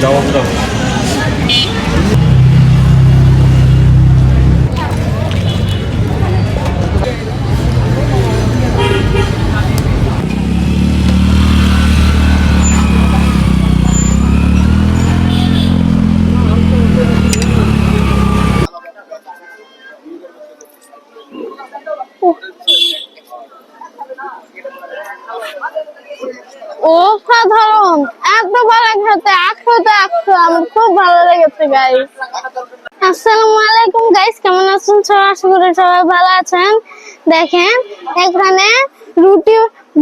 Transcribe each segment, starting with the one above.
দাও দাও। অসাধারণ, একদম ভালো খেতে, 100-100। আমার খুব ভালো লেগেছে গাইস। আসসালামু আলাইকুম গাইস, কেমন আছেন সবাই? আশা করি সবাই ভালো আছেন। দেখেন এখানে রুটি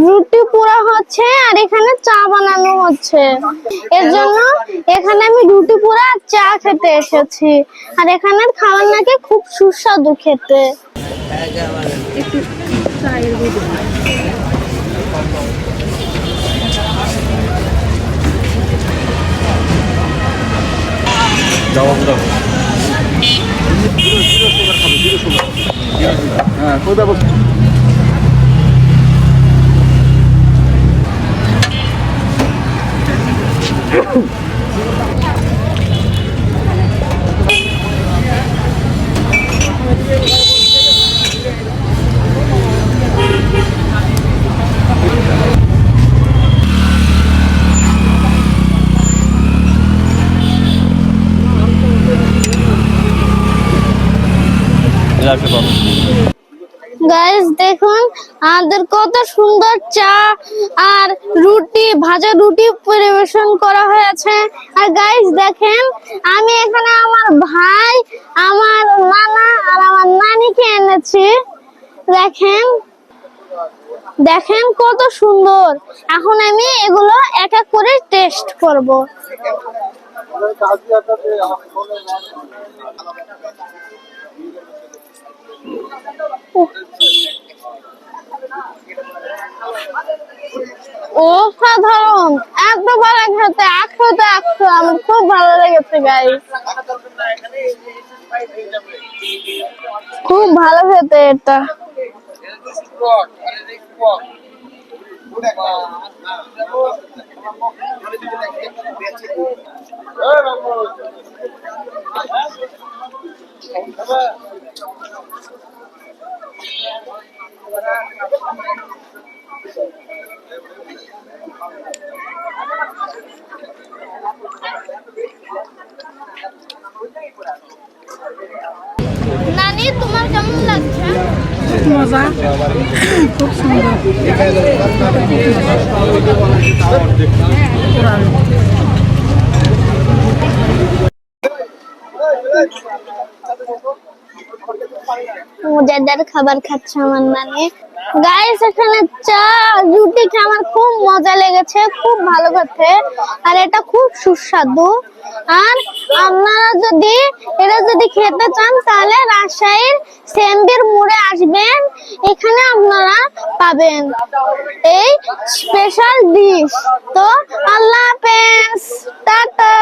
রুটি পোড়া হচ্ছে আর এখানে চা বানানো হচ্ছে। এর জন্য এখানে আমি রুটি পোড়া আর চা খেতে এসেছি। আর এখানের খাবার নাকি খুব সুস্বাদু খেতে। একটু চায়ের দাও দাও। হ্যাঁ, কই ব্যবস্থা গাইস দেখুন আমাদের কত সুন্দর চা আর রুটি, ভাজা রুটি পরিবেশন করা হয়েছে। আর গাইস দেখেন আমি এখানে আমার ভাই, আমার নানা আর আমার নানিকে এনেছি। দেখেন দেখেন কত সুন্দর। এখন আমি এগুলো এক এক করে টেস্ট করব। অসাধারণ, একদম ভালো খেতে, 100-100। আমার খুব ভালো লেগেছে গাইস, খুব ভালো খেতে এটা। নানি তোমার কেমন লাগছে? মজা, খুব সুন্দর। মজাদার খাবার খাচ্ছে আমার নানি। গাইস এখানে চা রুটি খেয়ে আমার খুব মজা লেগেছে, খুব ভালো খেতে। আর এটা খুব সুস্বাদু। আর আপনারা যদি এটা যদি খেতে চান তাহলে রাজশাহীর সেমবির মোড়ে আসবেন, এখানে আপনারা পাবেন এই স্পেশাল ডিশ। তো আল্লাহ হাফেজ, টাটা।